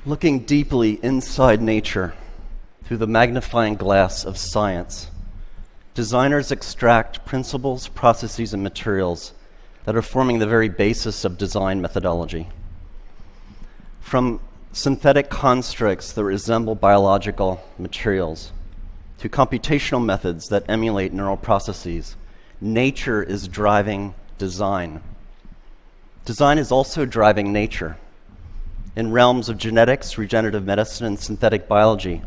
Looking deeply inside nature through the magnifying glass of science, designers extract principles, processes, and materials that are forming the very basis of design methodology. From synthetic constructs that resemble biological materials to computational methods that emulate neural processes, nature is driving design. Design is also driving nature. In realms of genetics, regenerative medicine, and synthetic biology,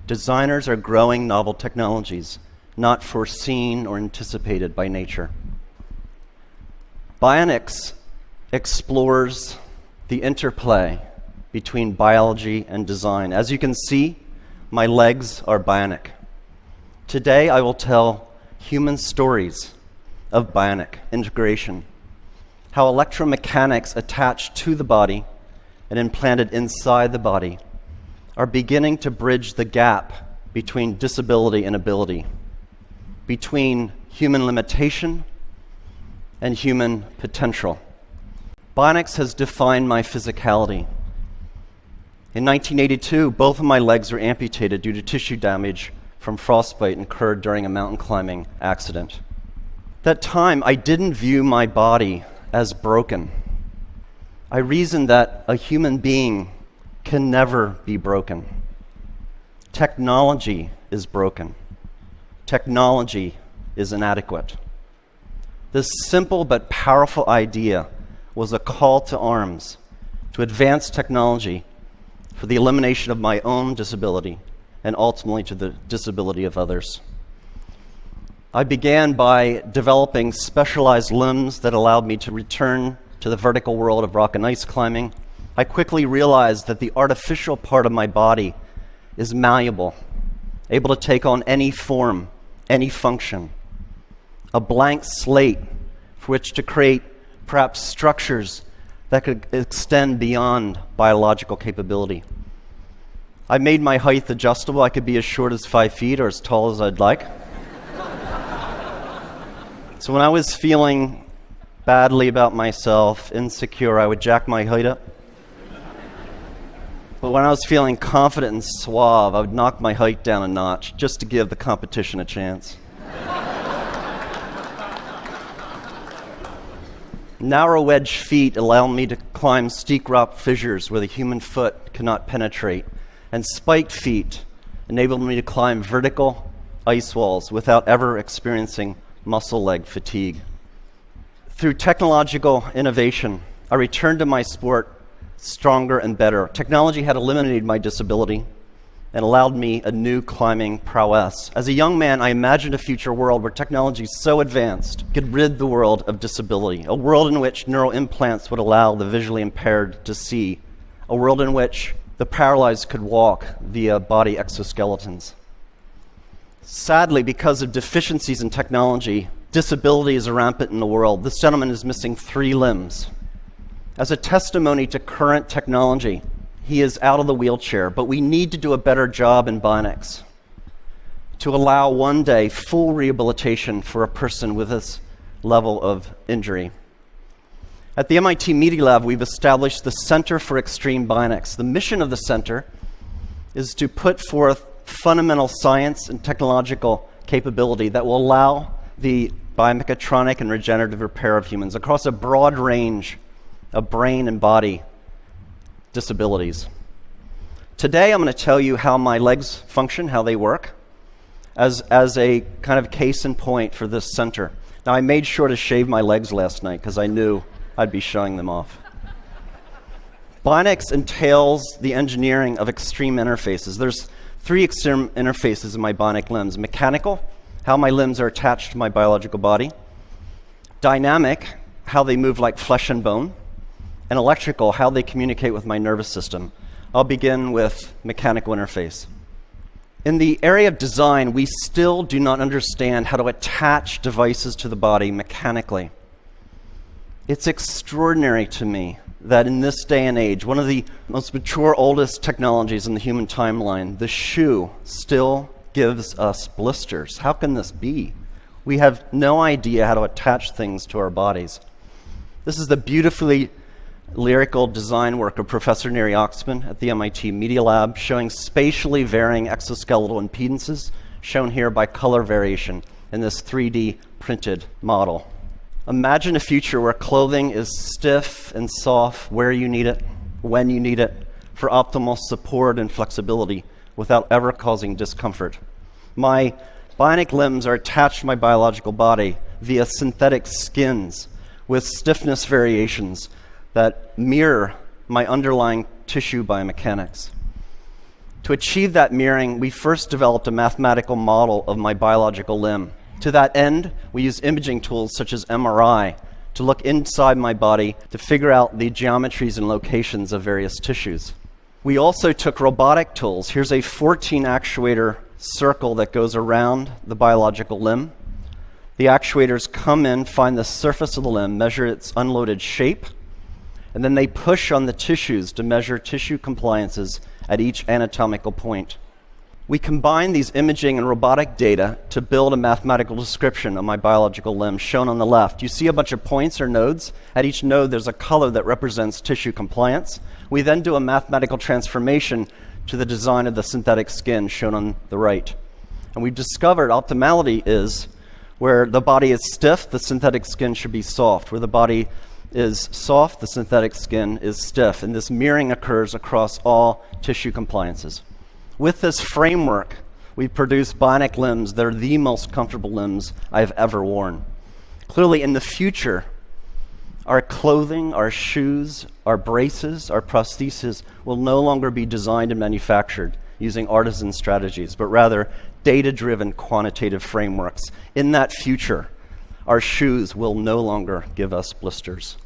designers are growing novel technologies not foreseen or anticipated by nature. Bionics explores the interplay between biology and design. As you can see, my legs are bionic. Today, I will tell human stories of bionic integration, how electromechanics attached to the body and implanted inside the body are beginning to bridge the gap between disability and ability, between human limitation and human potential. Bionics has defined my physicality. In 1982, both of my legs were amputated due to tissue damage from frostbite incurred during a mountain climbing accident. At that time, I didn't view my body as broken. I reasoned that a human being can never be broken. Technology is broken. Technology is inadequate. This simple but powerful idea was a call to arms to advance technology for the elimination of my own disability and ultimately to the disability of others. I began by developing specialized limbs that allowed me to return to the vertical world of rock and ice climbing. I quickly realized that the artificial part of my body is malleable, able to take on any form, any function, a blank slate for which to create perhaps structures that could extend beyond biological capability. I made my height adjustable. I could be as short as 5 feet or as tall as I'd like. So when I was feeling badly about myself, insecure, I would jack my height up. But when I was feeling confident and suave, I would knock my height down a notch just to give the competition a chance. Narrow wedge feet allow me to climb steep rock fissures where the human foot cannot penetrate, and spiked feet enable me to climb vertical ice walls without ever experiencing muscle leg fatigue. Through technological innovation, I returned to my sport stronger and better. Technology had eliminated my disability and allowed me a new climbing prowess. As a young man, I imagined a future world where technology so advanced could rid the world of disability, a world in which neural implants would allow the visually impaired to see, a world in which the paralyzed could walk via body exoskeletons. Sadly, because of deficiencies in technology, disability is rampant in the world. This gentleman is missing 3 limbs. As a testimony to current technology, he is out of the wheelchair, but we need to do a better job in Bionics to allow one day full rehabilitation for a person with this level of injury. At the MIT Media Lab, we've established the Center for Extreme Bionics. The mission of the center is to put forth fundamental science and technological capability that will allow the biomechatronic and regenerative repair of humans across a broad range of brain and body disabilities. Today, I'm going to tell you how my legs function, how they work, as a kind of case in point for this center. Now, I made sure to shave my legs last night because I knew I'd be showing them off. Bionics entails the engineering of extreme interfaces. There's 3 extreme interfaces in my bionic limbs. Mechanical, how my limbs are attached to my biological body. Dynamic, how they move like flesh and bone. And electrical, how they communicate with my nervous system. I'll begin with mechanical interface. In the area of design, we still do not understand how to attach devices to the body mechanically. It's extraordinary to me that in this day and age, one of the most mature, oldest technologies in the human timeline, the shoe, still gives us blisters. How can this be? We have no idea how to attach things to our bodies. This is the beautifully lyrical design work of Professor Neri Oxman at the MIT Media Lab, showing spatially varying exoskeletal impedances, shown here by color variation in this 3D printed model. Imagine a future where clothing is stiff and soft where you need it, when you need it, for optimal support and flexibility without ever causing discomfort. My bionic limbs are attached to my biological body via synthetic skins with stiffness variations that mirror my underlying tissue biomechanics. To achieve that mirroring, we first developed a mathematical model of my biological limb. To that end, we use imaging tools such as MRI to look inside my body to figure out the geometries and locations of various tissues. We also took robotic tools. Here's a 14 actuator circle that goes around the biological limb. The actuators come in, find the surface of the limb, measure its unloaded shape, and then they push on the tissues to measure tissue compliances at each anatomical point. We combine these imaging and robotic data to build a mathematical description of my biological limb, shown on the left. You see a bunch of points or nodes. At each node, there's a color that represents tissue compliance. We then do a mathematical transformation to the design of the synthetic skin, shown on the right. And we've discovered optimality is where the body is stiff, the synthetic skin should be soft. Where the body is soft, the synthetic skin is stiff. And this mirroring occurs across all tissue compliances. With this framework, we produce bionic limbs that are the most comfortable limbs I've ever worn. Clearly, in the future, our clothing, our shoes, our braces, our prostheses will no longer be designed and manufactured using artisan strategies, but rather data-driven quantitative frameworks. In that future, our shoes will no longer give us blisters.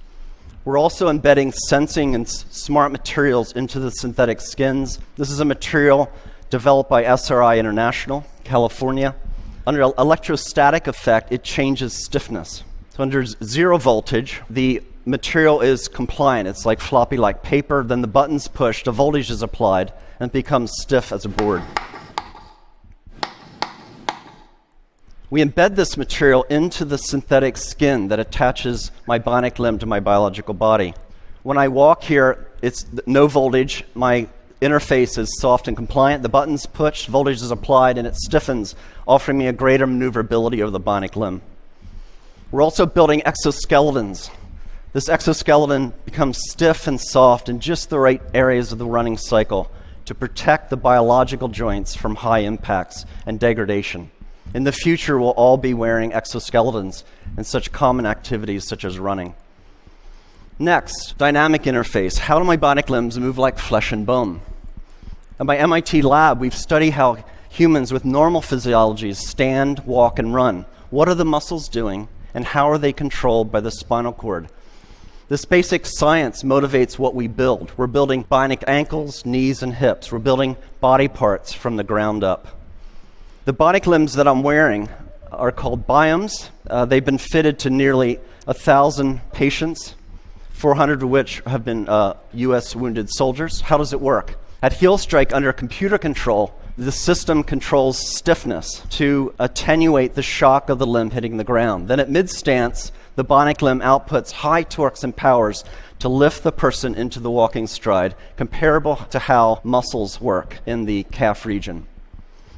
We're also embedding sensing and smart materials into the synthetic skins. This is a material developed by SRI International, California. Under electrostatic effect, it changes stiffness. So under zero voltage, the material is compliant. It's like floppy like paper. Then the button's pushed, a voltage is applied, and it becomes stiff as a board. We embed this material into the synthetic skin that attaches my bionic limb to my biological body. When I walk here, it's no voltage. My interface is soft and compliant. The button's pushed, voltage is applied, and it stiffens, offering me a greater maneuverability of the bionic limb. We're also building exoskeletons. This exoskeleton becomes stiff and soft in just the right areas of the running cycle to protect the biological joints from high impacts and degradation. In the future, we'll all be wearing exoskeletons in such common activities such as running. Next, dynamic interface. How do my bionic limbs move like flesh and bone? At my MIT lab, we've studied how humans with normal physiologies stand, walk, and run. What are the muscles doing, and how are they controlled by the spinal cord? This basic science motivates what we build. We're building bionic ankles, knees, and hips. We're building body parts from the ground up. The bionic limbs that I'm wearing are called biomes. They've been fitted to nearly 1,000 patients, 400 of which have been U.S. wounded soldiers. How does it work? At heel strike under computer control, the system controls stiffness to attenuate the shock of the limb hitting the ground. Then at mid-stance, the bionic limb outputs high torques and powers to lift the person into the walking stride, comparable to how muscles work in the calf region.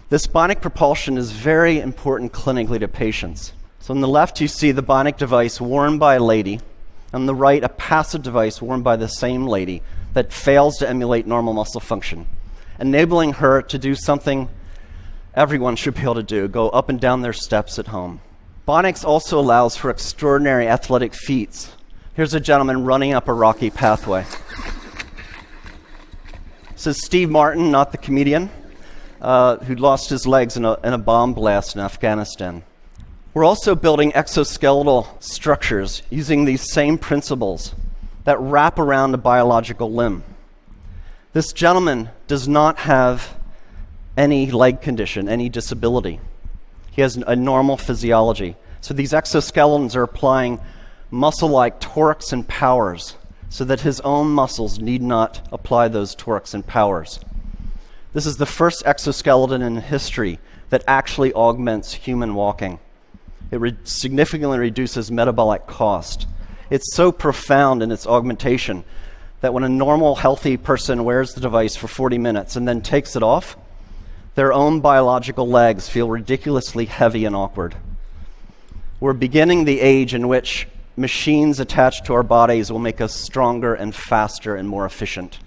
This bionic propulsion is very important clinically to patients. So on the left, you see the bionic device worn by a lady. On the right, a passive device worn by the same lady that fails to emulate normal muscle function, enabling her to do something everyone should be able to do, go up and down their steps at home. Bionics also allows for extraordinary athletic feats. Here's a gentleman running up a rocky pathway. This is Steve Martin, not the comedian, who lost his legs in a bomb blast in Afghanistan. We're also building exoskeletal structures using these same principles that wrap around a biological limb. This gentleman does not have any leg condition, any disability. He has a normal physiology. So these exoskeletons are applying muscle-like torques and powers so that his own muscles need not apply those torques and powers. This is the first exoskeleton in history that actually augments human walking. It significantly reduces metabolic cost. It's so profound in its augmentation that when a normal, healthy person wears the device for 40 minutes and then takes it off, their own biological legs feel ridiculously heavy and awkward. We're beginning the age in which machines attached to our bodies will make us stronger and faster and more efficient.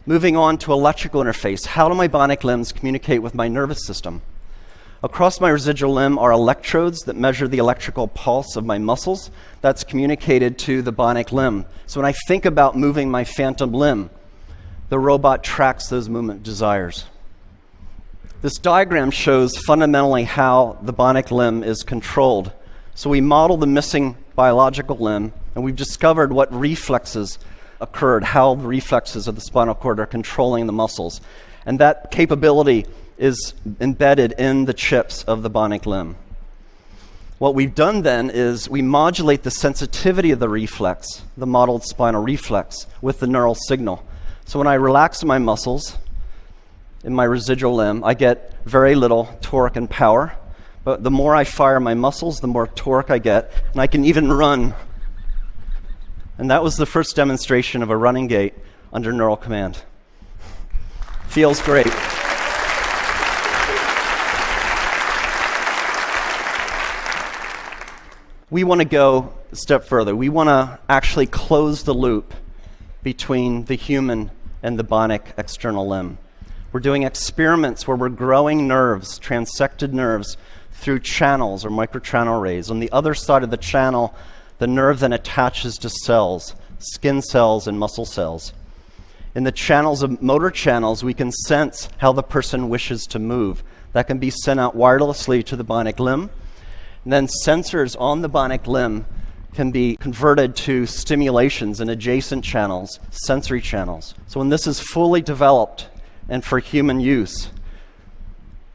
Moving on to electrical interface, how do my bionic limbs communicate with my nervous system? Across my residual limb are electrodes that measure the electrical pulse of my muscles. That's communicated to the bionic limb. So when I think about moving my phantom limb, the robot tracks those movement desires. This diagram shows fundamentally how the bionic limb is controlled. So we model the missing biological limb, and we've discovered what reflexes occurred, how the reflexes of the spinal cord are controlling the muscles. And that capability is embedded in the chips of the bionic limb. What we've done then is we modulate the sensitivity of the reflex, the modeled spinal reflex, with the neural signal. So when I relax my muscles in my residual limb, I get very little torque and power. But the more I fire my muscles, the more torque I get, and I can even run. And that was the first demonstration of a running gait under neural command. Feels great. We want to go a step further. We want to actually close the loop between the human and the bionic external limb. We're doing experiments where we're growing nerves, transected nerves, through channels or microchannel arrays. On the other side of the channel, the nerve then attaches to cells, skin cells and muscle cells. In the channels of motor channels, we can sense how the person wishes to move. That can be sent out wirelessly to the bionic limb. And then sensors on the bionic limb can be converted to stimulations in adjacent channels, sensory channels. So when this is fully developed and for human use,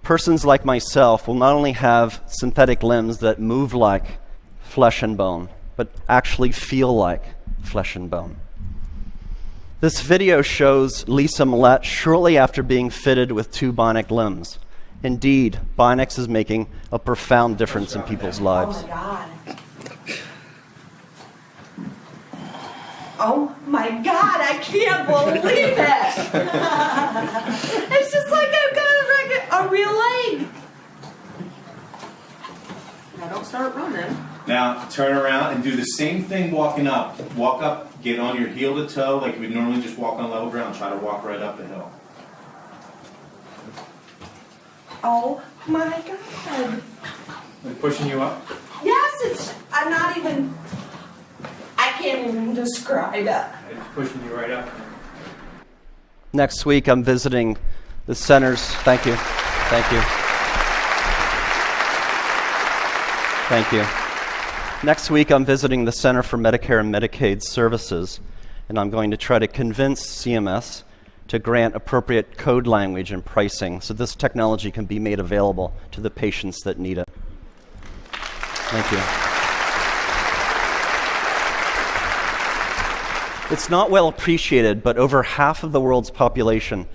persons like myself will not only have synthetic limbs that move like flesh and bone, but actually feel like flesh and bone. This video shows Lisa Millette shortly after being fitted with 2 bionic limbs. Indeed, Bionics is making a profound difference in people's lives. Oh my God. Oh my God, I can't believe it. It's just like I've got a real leg. Now don't start running. Now turn around and do the same thing walking up. Walk up, get on your heel to toe like you would normally just walk on level ground. Try to walk right up the hill. Oh my God. They're pushing you up? Yes, I can't even describe it. It's pushing you right up. Next week, I'm visiting the centers. Thank you. Thank you. Thank you. Next week, I'm visiting the Center for Medicare and Medicaid Services, and I'm going to try to convince CMS to grant appropriate code language and pricing so this technology can be made available to the patients that need it. Thank you. It's not well appreciated, but over half of the world's population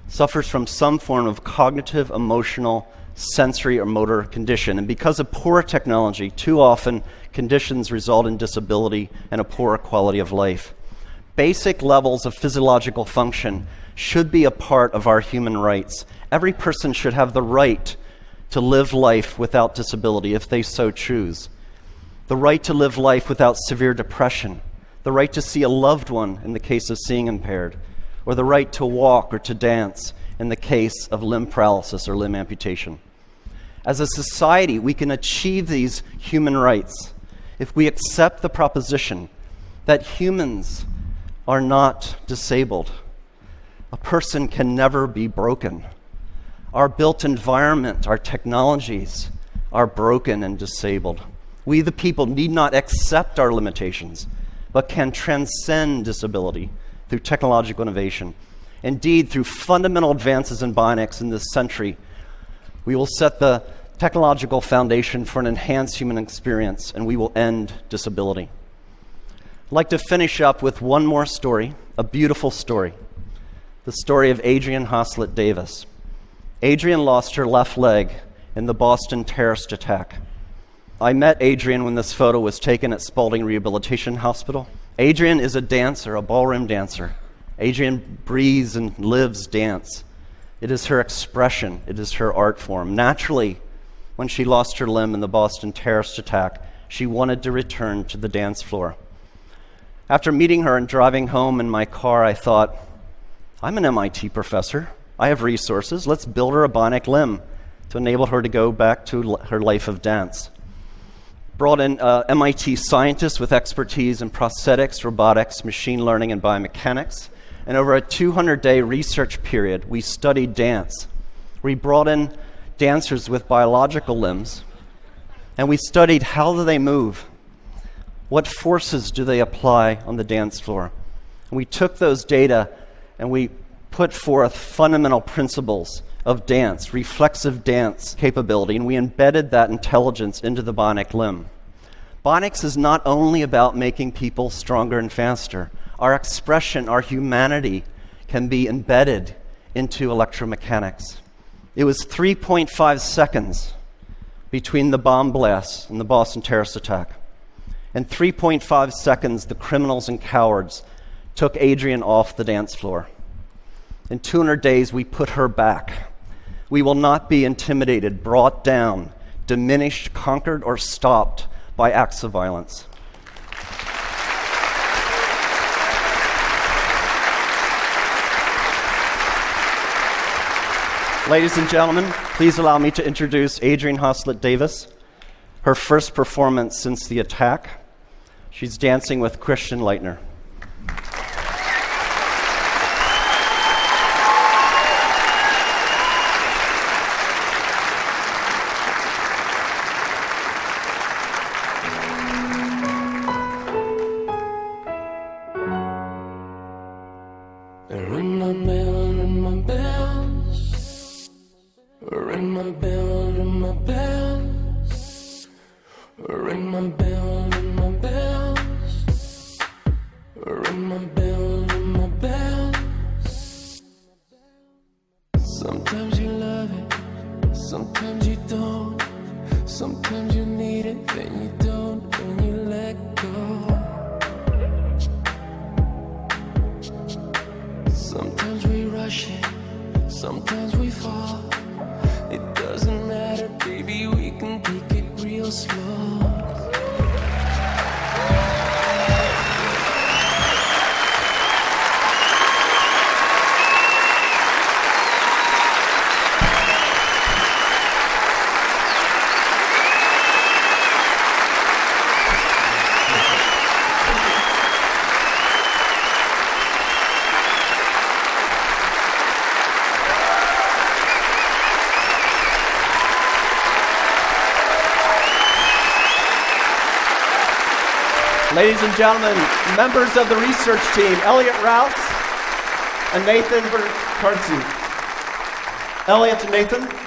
suffers from some form of cognitive, emotional, sensory, or motor condition. And because of poor technology, too often conditions result in disability and a poorer quality of life. Basic levels of physiological function should be a part of our human rights. Every person should have the right to live life without disability if they so choose. The right to live life without severe depression. The right to see a loved one in the case of seeing impaired. Or the right to walk or to dance in the case of limb paralysis or limb amputation. As a society, we can achieve these human rights if we accept the proposition that humans are not disabled. A person can never be broken. Our built environment, our technologies are broken and disabled. We, the people, need not accept our limitations, but can transcend disability through technological innovation. Indeed, through fundamental advances in bionics in this century, we will set the technological foundation for an enhanced human experience, and we will end disability. I'd like to finish up with one more story, a beautiful story. the story of Adrienne Haslet Davis. Adrienne lost her left leg in the Boston terrorist attack. I met Adrienne when this photo was taken at Spaulding Rehabilitation Hospital. Adrienne is a dancer, a ballroom dancer. Adrienne breathes and lives dance. It is her expression. It is her art form. Naturally, when she lost her limb in the Boston terrorist attack, she wanted to return to the dance floor. After meeting her and driving home in my car, I thought, I'm an MIT professor. I have resources. Let's build her a bionic limb to enable her to go back to her life of dance. Brought in MIT scientists with expertise in prosthetics, robotics, machine learning, and biomechanics. And over a 200-day research period, we studied dance. We brought in dancers with biological limbs, and we studied how do they move, what forces do they apply on the dance floor. And we took those data and we put forth fundamental principles of dance, reflexive dance capability, and we embedded that intelligence into the bionic limb. Bionics is not only about making people stronger and faster. Our expression, our humanity can be embedded into electromechanics. It was 3.5 seconds between the bomb blasts and the Boston terrorist attack. In 3.5 seconds, the criminals and cowards took Adrienne off the dance floor. In 200 days, we put her back. We will not be intimidated, brought down, diminished, conquered, or stopped by acts of violence. Ladies and gentlemen, please allow me to introduce Adrienne Haslet Davis, her first performance since the attack. She's dancing with Christian Leitner. Ring my bell, ring my bells. Ring my bell, ring my bells. Ring my bell, ring my bells. Ring my bell, ring my bells. Sometimes you love it, sometimes you don't. Sometimes you need it, then you don't, and you let go. Sometimes we rush it, sometimes we fall. It doesn't matter, baby, we can take it real slow. Ladies and gentlemen, members of the research team, Elliot Rouse and Nathan Verkartzi. Elliot and Nathan.